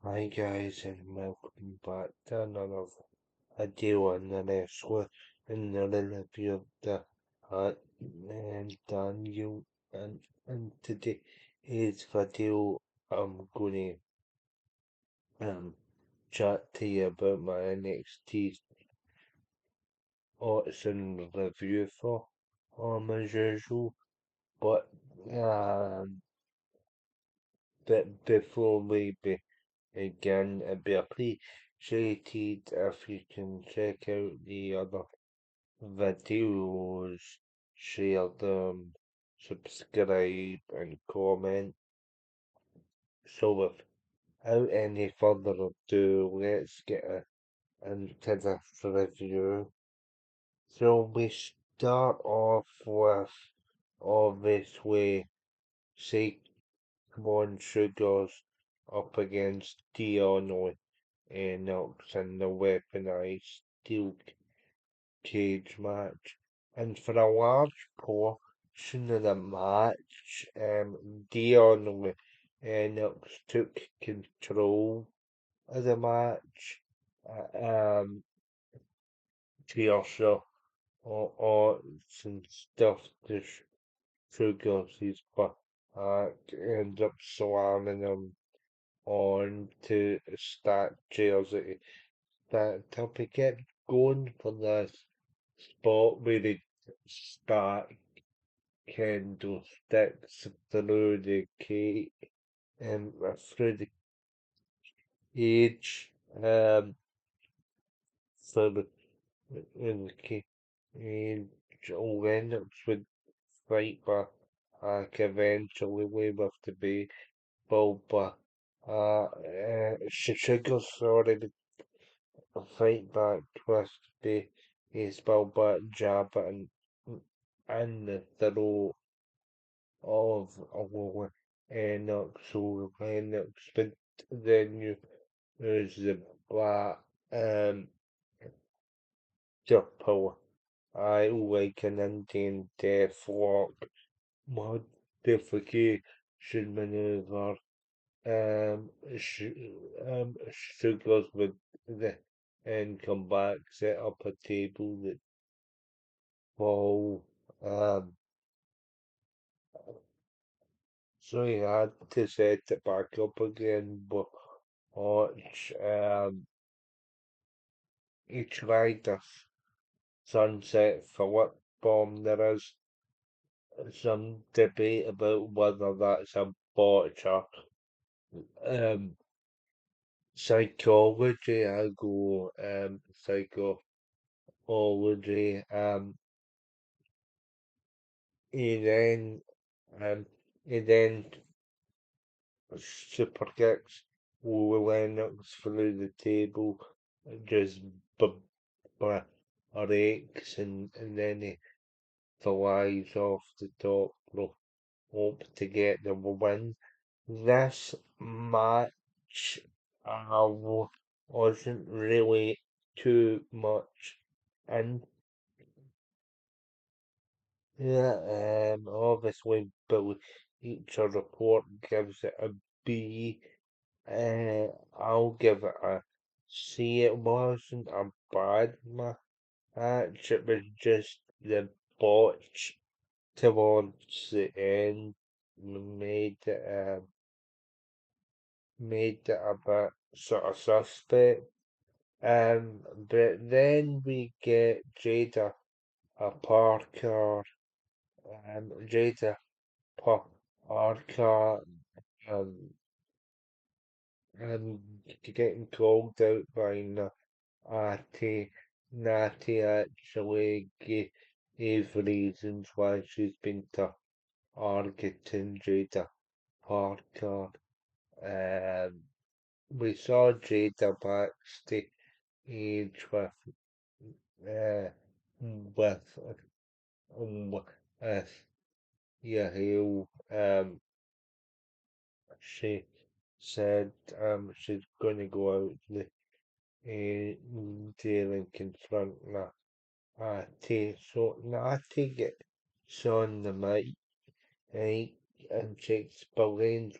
Hi guys and welcome back to another video on the wrestler in the review of the and Daniel and today's video I'm gonna chat to you about my NXT odds and review for as usual. But um before we begin, it'd be appreciated if you can check out the other videos, share them, subscribe and comment. So without any further ado, let's get into this review. So we start off with obviously Saquon Sugars up against Dion Knox in the weaponized steel cage match. And for a large portion of the match, Dion Lennox took control of the match. Um, she also and stuff to Sugars his back, ends up slamming him on to stack chairs that help it get going for this spot where they stack candlesticks through the cage for the in the cage. Lennox would fight back eventually way with the baseball, but Sugar sorry the fight back with the baseball bat jab and the throw of Enoch, so Enoch, but then you there's the black double I like an Indian deathlock modification maneuver. Sugars with the and come back, set up a table that fall. So he had to set it back up again, but watch, he tried a sunset Phillip bomb. There is some debate about whether that's a botch or um, psychology. I go psychology. He then um, he then super kicks Lennox through the table, just breaks and then he flies off the top rope to get the win. This match wasn't really too much in. Yeah, obviously, but each report gives it a B. I'll give it a C. It wasn't a bad match. It was just the botch towards the end made it a bit sort of suspect. But then we get Parker, Jada Parker, um, and getting called out by Natty. Natty actually gave reasons why she's been targeting Jada Parker. Um, we saw Jada backstage with uh, with with Yahoo. She said she's going to go out the deal and confront Natty. So Natty gets on the mic, right, and she explains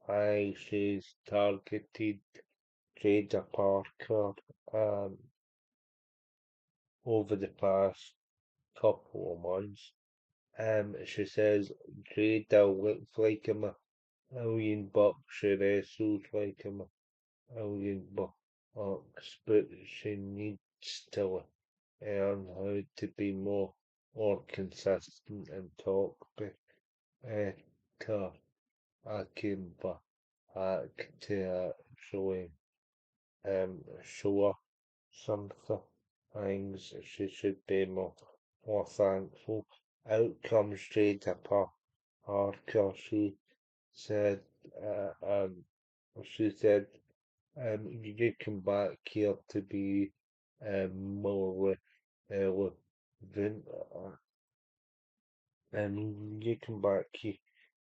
she's targeted Jada Parker um, over the past couple of months. She says Jada looks like $1 million. She wrestles like $1 million, but she needs to learn how to be more consistent and talk better. I came back to actually show her something things she should be more thankful. Out comes Jada Parker. Said, uh, um, she said, you come back here to be more relevant, you come back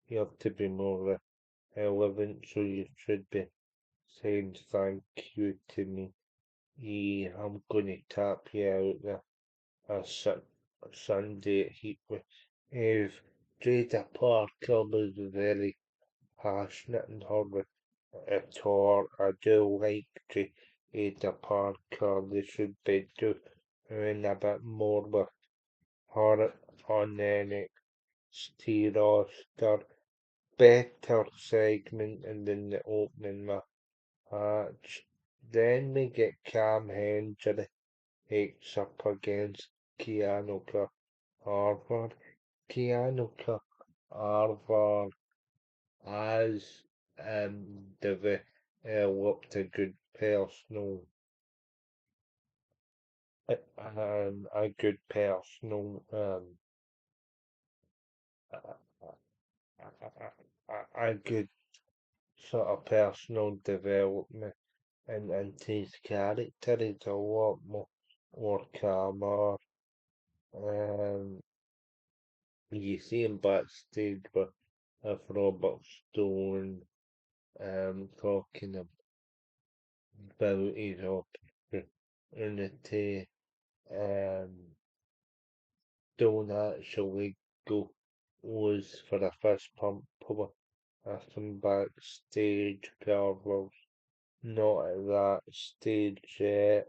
here to be more relevant, so you should be saying thank you to me. Yeah, I'm gonna tap you out there Sunday at Heatwave. If Jada Parker was very passionate in her tour, I do like Jada Parker. They should be doing a bit more with her on NXT roster. Better segment and then the opening match. Then we get Cam Hendry takes up against Keanu Carver. Keanu Carver has developed a good personal a good personal a good sort of personal development and his character is a lot more calmer. Um, you see him backstage with Robert Stone, talking about his opportunity. Don't actually go was for a fist pump with him backstage. Carver's not at that stage yet.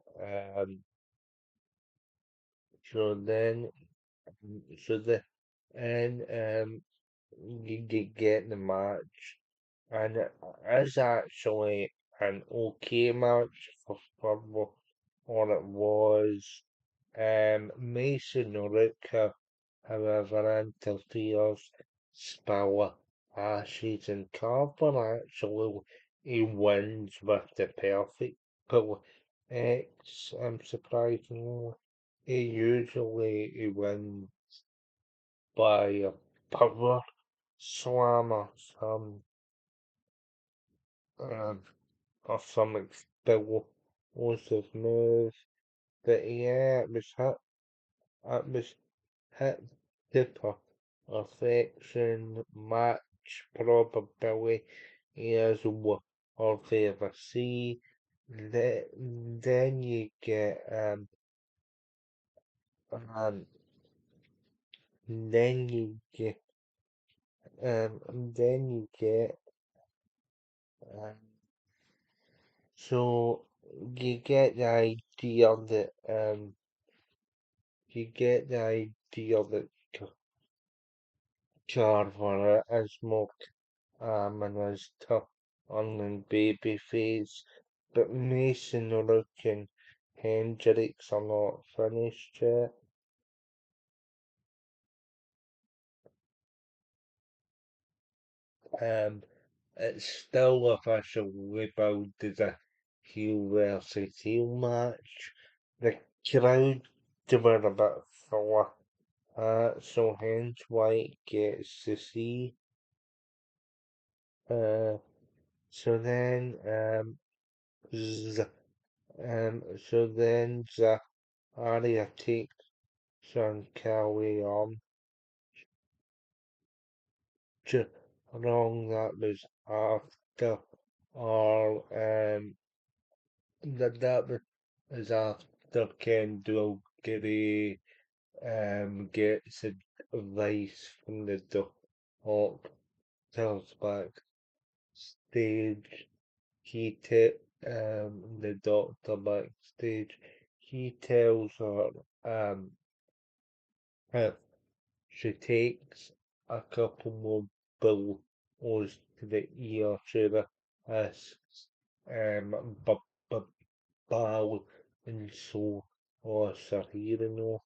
So then, so the and you get the match, and it is actually an okay match for what it was. Mason Rooker, however, interferes, Spiller ashes, and Carver actually he wins with the perfect pull X. Surprisingly, he wins by a power slam um, or some explosive move. But yeah, it was hit to perfection. Match probability is what they ever see. Then you get um then you get then you get um so you get the idea that you get the idea that Carver is more and is tough on the babyface, but Mason Rook and Hendricks are not finished yet. Um, it's still officially billed as a heel versus heel match. The crowd were a bit fuller, so hence why it gets to see. Uh, so then, Z- so then Aria takes on Kelly on wrong that was after or that was after Kendall Giddy gets advice from the doctors backstage backstage, the doctor backstage, he tells her, if she takes a couple more bills to the ear, she risks, b- b- ball and so, os her hearing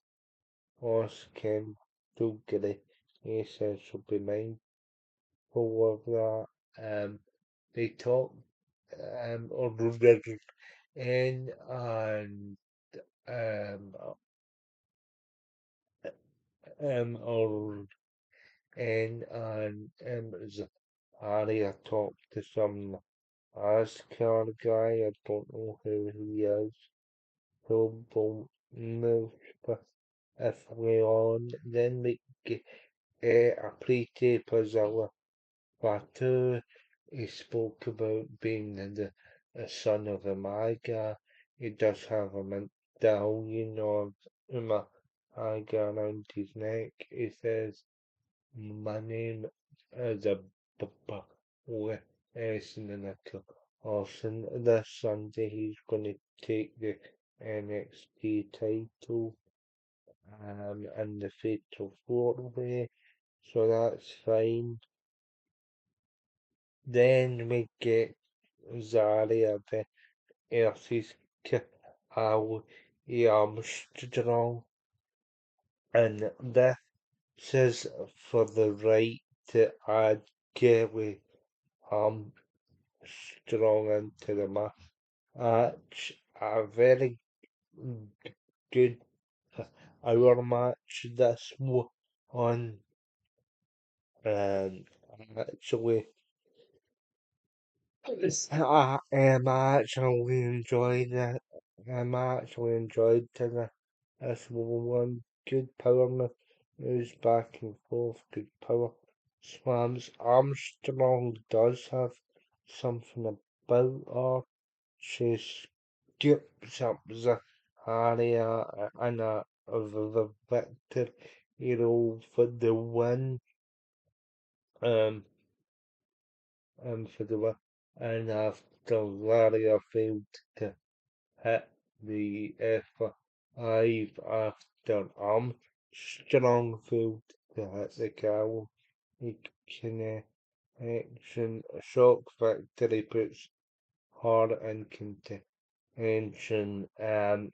os Ken Dougherty, he says she'll be mindful of that. They talk, or in and um, or is Aria talked to some Ascar guy. I don't know who he is. Who won't move, but if we on, then we get a pre-tape as our Batu. He spoke about being the son of a Maga. He does have a medallion of Uma Aga around his neck. He says, my name is a with S in the nickel. Awesome. This Sunday he's going to take the NXT title in the Fatal 4-Way, so that's fine. Then we get Zaria versus Al Armstrong, and this is for the right to add Kelly Armstrong into the match. A very good hour match. This one, um, actually. I actually enjoyed it. I actually enjoyed this one. Good power moves back and forth. Good power slams. Armstrong does have something about her. She skips up the area and the victor hero for the win. Um, for the win. And after Laria failed to hit the F5 after Armstrong failed to hit the cowl, he connection shock victory puts her in contention and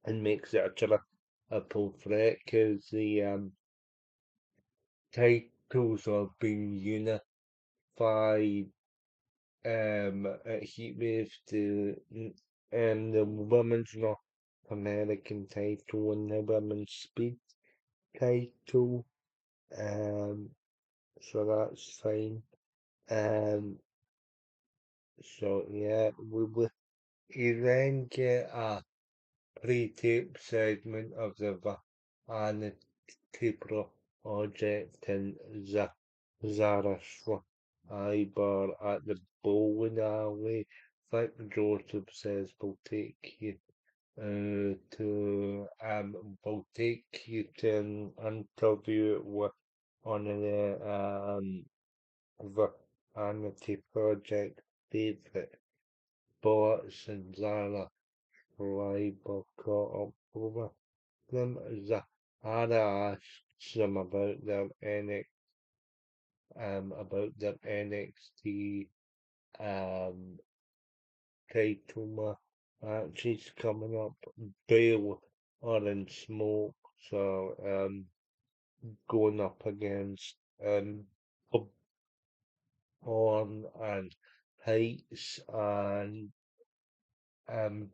makes it a triple threat because the titles are being unified Heatwave to the women's North American title and the women's speed title. Um, so that's fine. Um, so yeah, you then get a pre-tape segment of the Vanity project in Zaraswa Ibar at the bowling alley. Vic Joseph says we'll take you to an interview with one of the Vanity Project favorite bots and Zara Schreiber caught up with them. Zara asks them about their NXT um title matches coming up. Bale or in smoke, so going up against Horn and Heights and um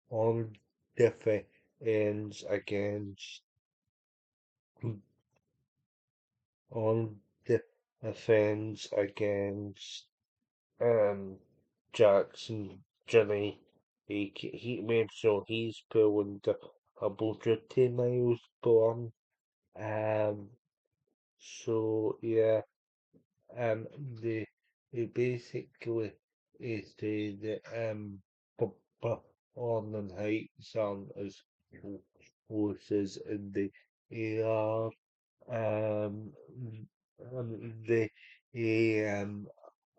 on defense against on defense against um Jackson Jenny. He made sure he's pulling the double miles born. Um so yeah, um the it basically is the bu- bu- on and heights on as horses in the air. Um, the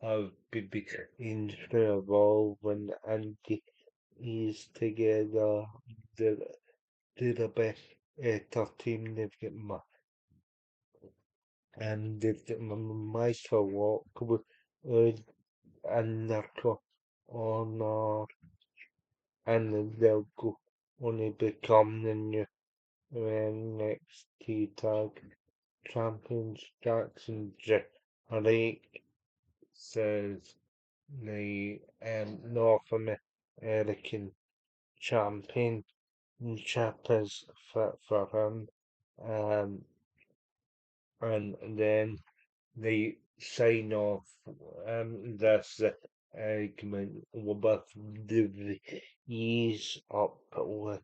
have been evolving and is together. They're, they're the best team. They've got Michael Walker and Narco Honor, and they'll go only become the new NXT tag champions. Jackson Drake says the North American championship is fit for him. Um, and then they sign off this argument with the ease up with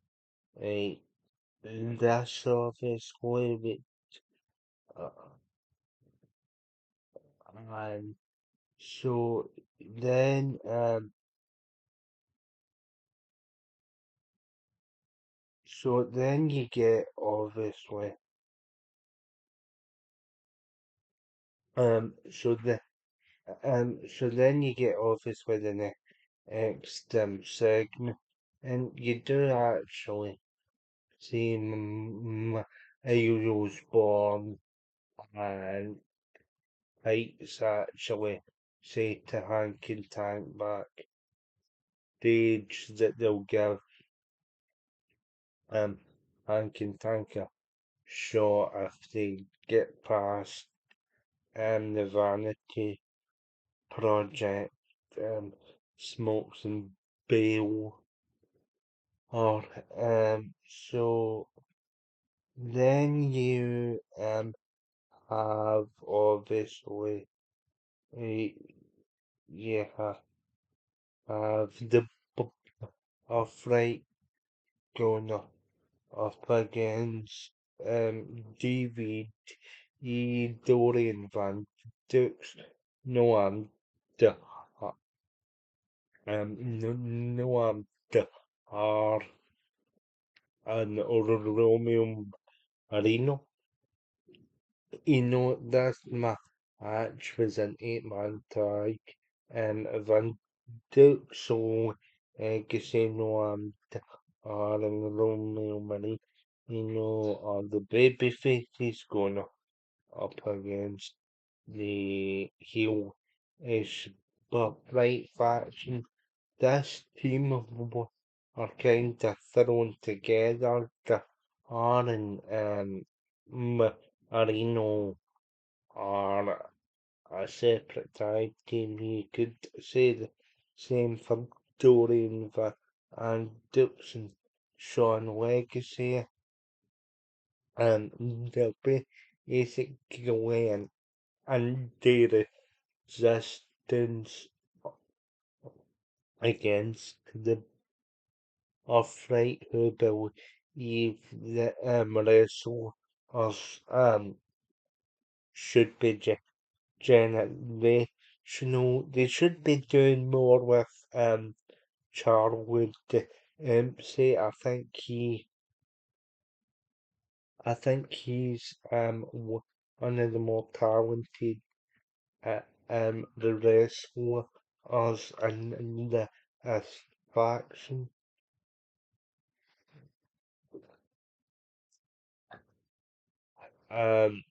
this obviously, uh, and so then you get obviously so the so then you get obviously the next segment, and you do actually see Ariel's born, and Heights actually say to Hank and Tank backstage that they'll give um Hank and Tank a shot if they get past the Vanity Project, Smokes and Bale, or so then you have obviously uh, you have the fight going up against DVD Dorian Van Dukes. No, the no, the R and Romeo Marino. This match was an 8-man tag, and Van Duke so Casino and Romeo Marino are the baby faces going up against the heel is right faction. This team are kind of thrown together. The Aaron Marino are a separate tag team. You could say the same for Dorian and Dux and Sean Legacy. They'll be basically an anti-resistance against the upright who believe that wrestlers should be generational. They should be doing more with Charwood Dempsey. I think he's one of the more talented the wrestlers in the faction. Um,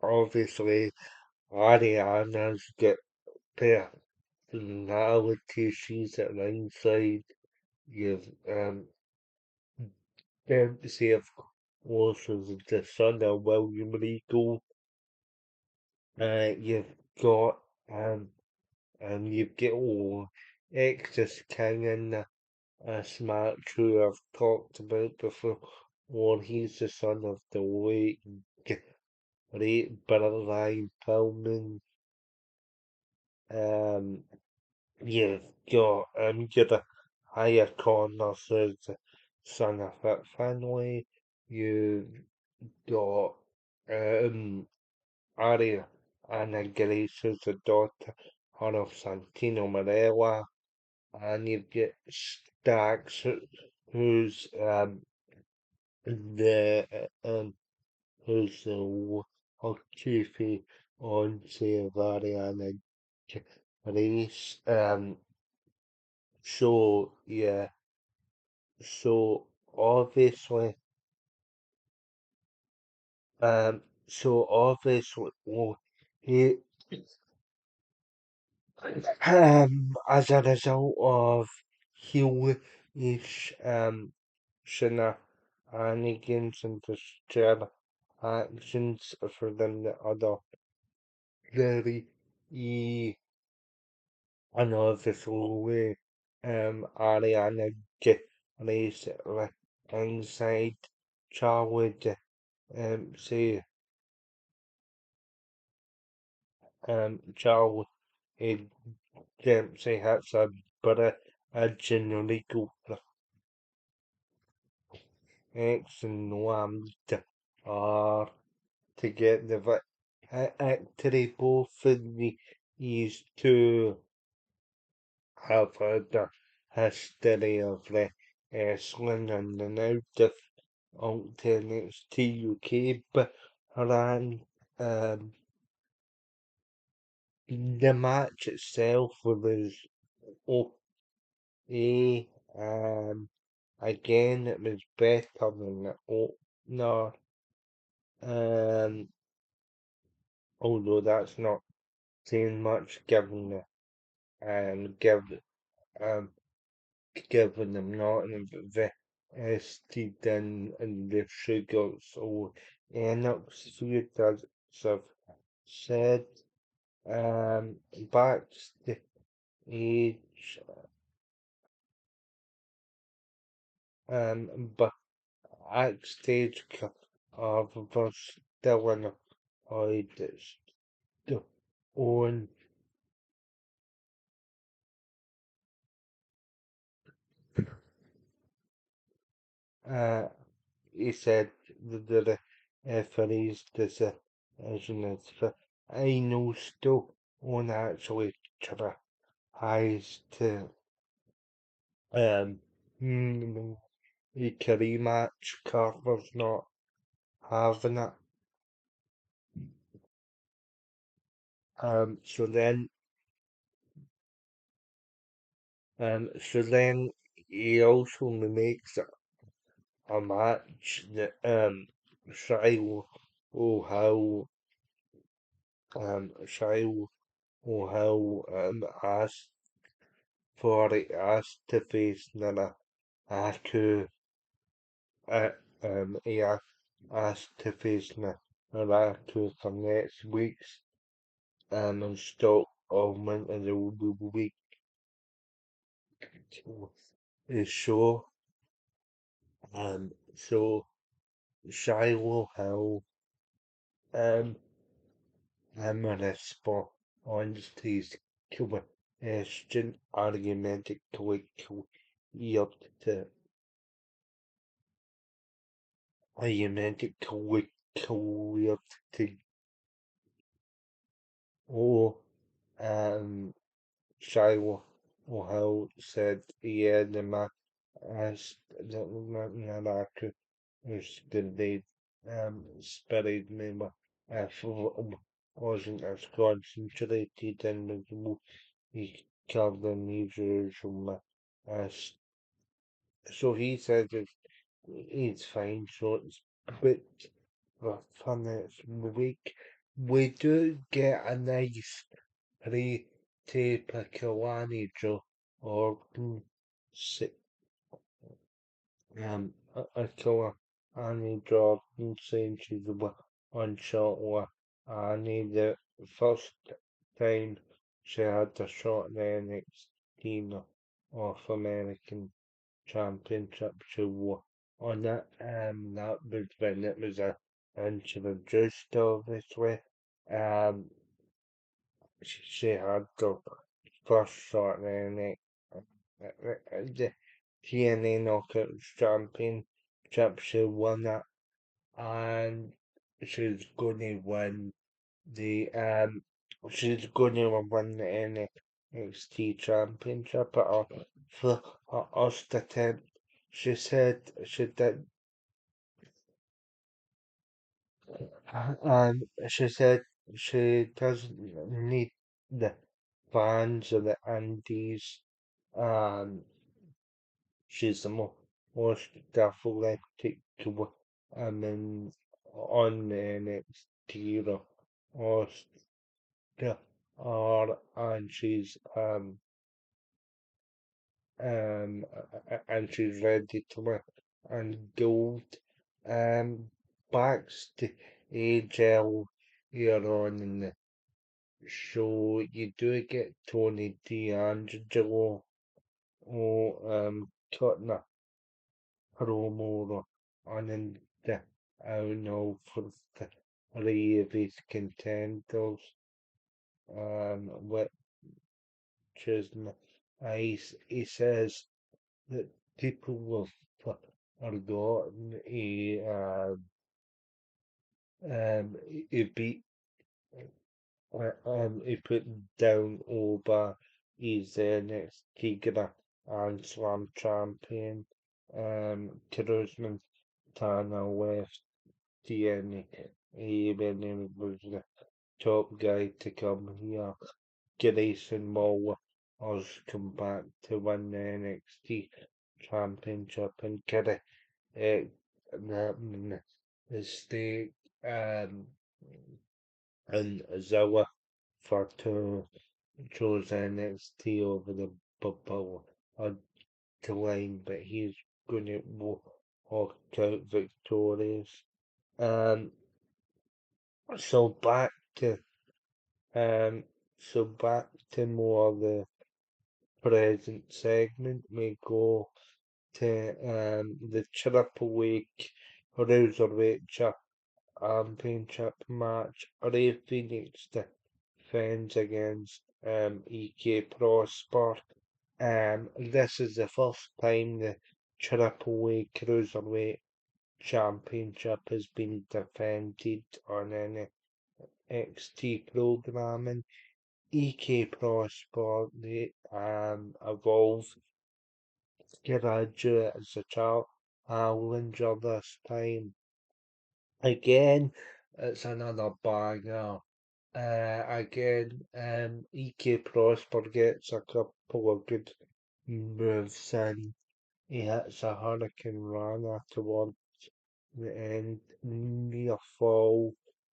Obviously, Ariana's got personality. She's at ringside. You've Dempsey, of course, is the son of William Regal. You've got you've got Exodus King in this match who I've talked about before. Or he's the son of the late great Brian Pillman. Um, you've got the higher corners as the son of Fit Finlay. You've got um Aria Anna Grace as the daughter of Santino Marella, and you've got Stax who's the who's the chiefy on say of Ariana race. So yeah, so obviously, well, he, as a result of heelish shenanigans and distractions from the other very unofficially Ariana recently inside Charwood say Charwood say has a better a generally good X and Wams are to get the actually both of these two have had the history of wrestling and the now out NXT UK, but ran the match itself was okay. Again, it was better than the opener. Um, although that's not saying much given the give um given them not invested in the sugar, so NXT does have said um backstage but backstage was still in its own uh he said the referee's decision is I know still on actually tries to um a career match Carver's not having it. So then so then he also makes a match that Shy will how Shy will how asked for it asked to face Nana Aku he asked to face Naraku for next week's installment of the week show. So Shiloh Hill um responds to his question argumentatively cleared to argumentatively cleared to oh um Shiloh Hill said yeah the man asked that Naraku was the spirit member if wasn't as concentrated in the move he killed the usual so he says it's fine so it's but for next week we do get a nice pre-tape Joe Orton I saw Annie Jordan saying she's one shot with Annie the first time she had the shot in the NXT North American Championship. She won on it. That was when it was introduced, obviously. Um, she had the first shot in the TNA Knockouts Championship. She won it, and she's going to win the she's going to win the NXT Championship at her first attempt. She said she did, and she said she doesn't need the fans of the Indies. Um, she's the most athletic woman on the NXT or and she's ready to win and gold. Um, backstage here on in the show, you do get Tony D'Angelo cutting a promo on the out now for the three of his contenders, which is he says that people will forgotten he beat he put down over his NXT and Slam champion Cruzman Tana left TNA when he was the top guy to come here. Grayson Waller has come back to win the NXT championship and get it the state and Zawa for to chose NXT over the bubble to line, but he's going to walk out victorious. Um, so back to um, back to more of the present segment. We go to the Triple Week Cruiserweight Championship match. Ray Phoenix defends against EK Prosper. This is the first time the Triple Weight Cruiserweight Championship has been defended on any NXT programming. EK Prosper, the Evolve graduate as a challenger this time. Again, it's another banger. Again, EK Prosper gets a couple of good moves in. He hits a Hurricane Rana towards the end, near fall.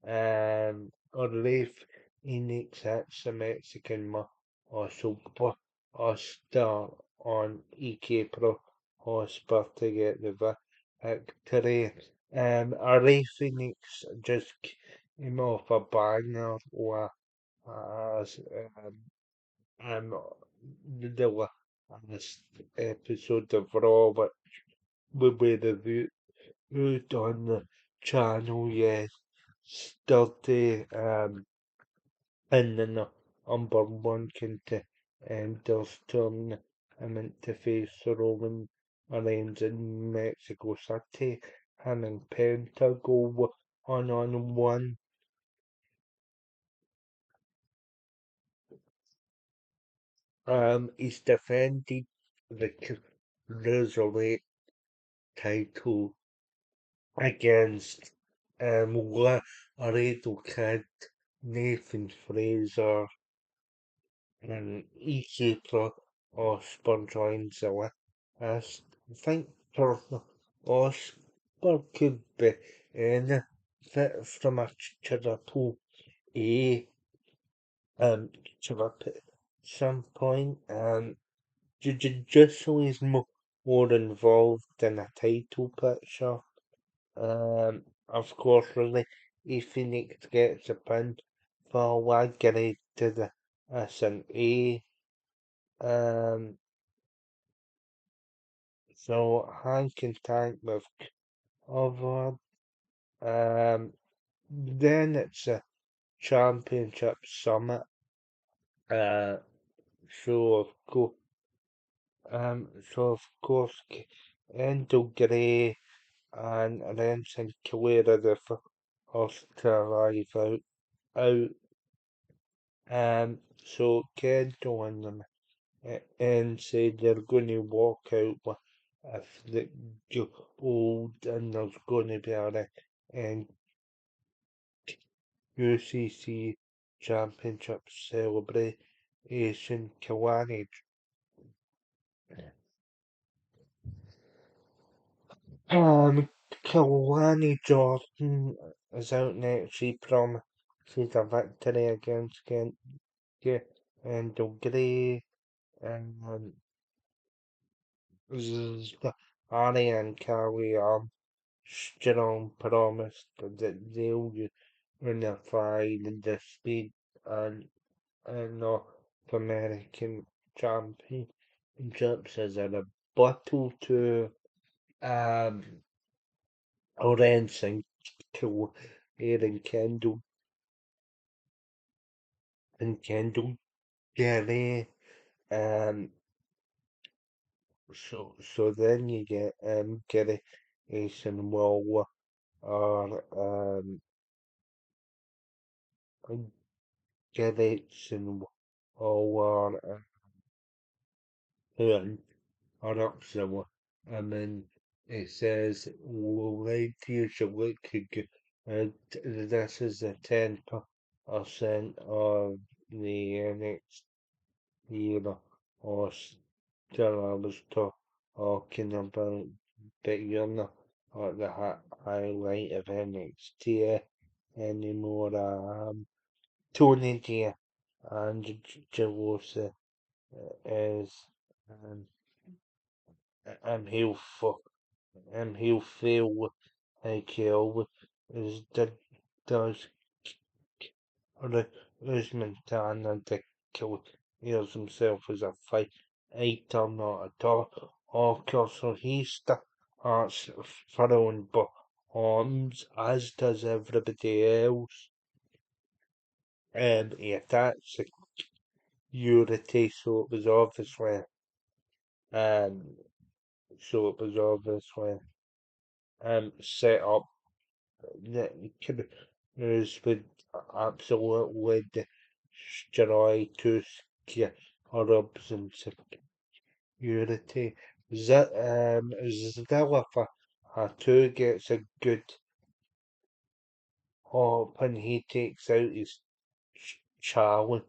Rafe Phoenix hits the Mexican super star on EK Prosper to get the victory. Rafe Phoenix just came off a banger with as the last episode of Raw, but we will be reviewed on the channel yesterday, and the number one contenders tournament to face Roman Reigns in Mexico City. Him and Penta go on one. He's defended the Cruiserweight title against Laredo Kid, Nathan Fraser, and EK Osborne joins the list. I think Osborne could be in fit from a triple A triple at some point. Just so he's more involved in a title picture. Of course, really, if Phoenix gets a pin for Waggery to the S&A. So Hank and Tank with covered. Then it's a championship summit. Uh, so of course, Endo Gray and Renson Calera the first to arrive out. So Kendo and them and said they're going to walk out with if the gold and there's going to be a and UCC Championship celebration. Asian Kawani. Um, Kalani Jordan is out next. She promises a victory against Genki and Gray and Ari and Carrie Strong promised that they'll unify the speed and North American championships as a battle to um Orange to Aaron Kendall Gary um so then you get Gary Asian Waller or Gary Asian Waller and or Oxford. And then it says radio should look good. This is the 10% of the next year or still I was talking about, but you're not at the highlight of NXT anymore. Tony D and Jelosa is um, and he'll feel like he always does or Usman Tan to kill heals himself as a fighter, not at all. Of course, so he starts throwing bombs, as does everybody else. He attacks security, um, so it was obviously set up that Canoes would absolutely destroy Tusk Arabs and security. Zillifer too gets a good hop and he takes out his challengers.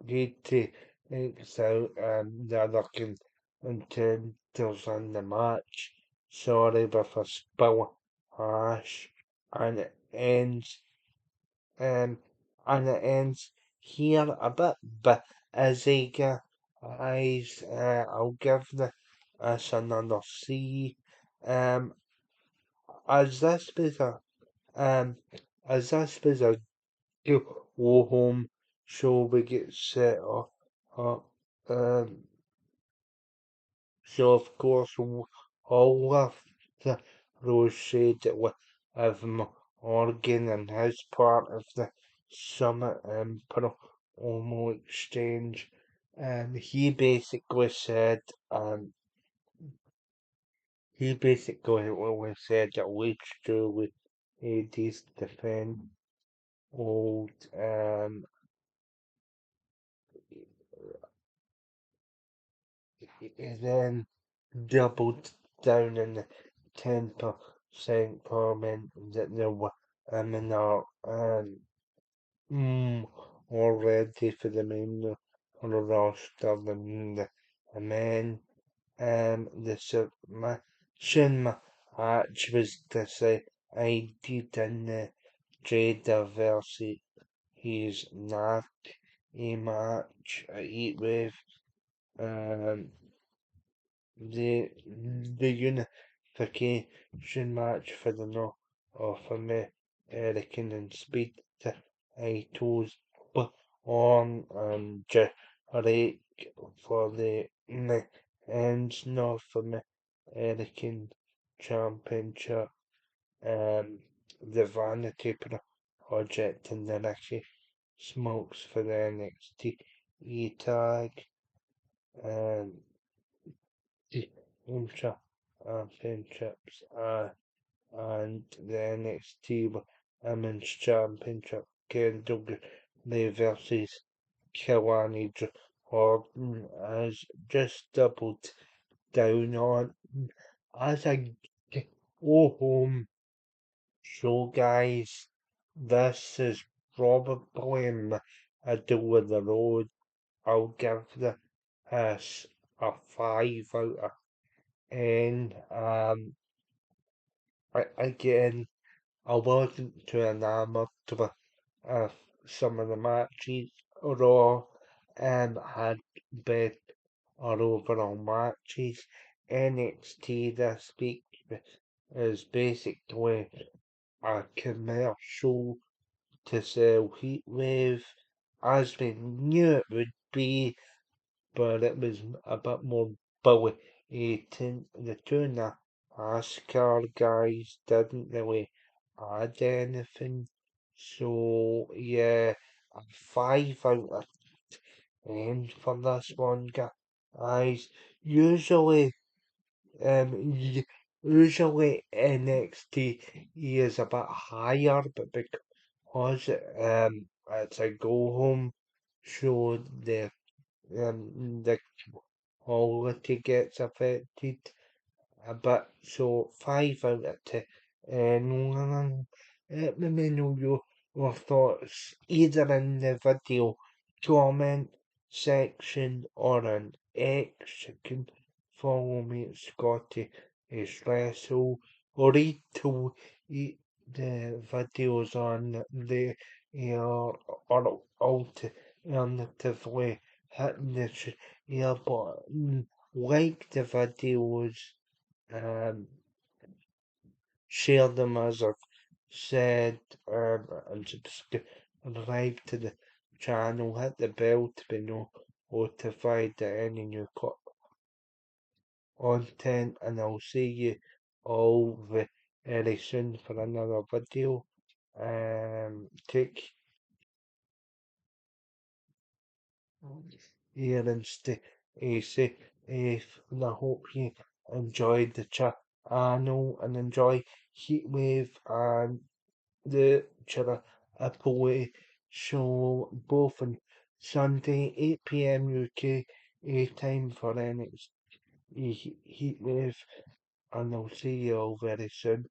He takes out the other contenders in the match. Sorry with a spill hash and it ends um and it ends here a bit busy guys. I'll give this another C. Um as this was a um as this was a go home show we get set up so of course all of the Rose said that with Morgan and his part of the summit promo exchange, he basically said that Leach Drew would AD's defend old he then doubled down on the 10% comment that there were women are already for the main roster than the men. The submission match was decided in the Trader versus his not a match at Heatwave. Um, the unification match for the North American and Speed titles on Drake for the men's North American Championship, the Vanity Project and the Ricky Smokes for the NXT tag, um, the Ultra Championships, and the NXT Women's Championship, Kendall Lee versus Kelani Jordan has just doubled down on as a go home show, guys. This is probably do with the road, I'll give this a 5 out of 10. Again, I wasn't too enamored with uh, some of the matches. Raw had better overall matches. NXT this week is basically a commercial to sell Heatwave, as we knew it would be, but it was a bit more bully-eating. The two NASCAR guys didn't really add anything, so yeah, a 5 out of 10 for this one, guys. Usually, usually NXT is a bit higher, but because it's a go-home show, the quality gets affected a bit. So 5 out of 10. Let me know your thoughts either in the video comment section or on X. You can follow me at Scotty Espresso or the videos on the or alternatively hitting the share button, like the videos, um, share them as I've said, and subscribe to the channel, hit the bell to be notified of any new content, and I'll see you all very soon for another video. Take care and stay safe, and I hope you enjoyed the channel and enjoy Heatwave and the Chiller show both on Sunday, 8 p.m. UK A time for NXT Heatwave, and I'll see you all very soon.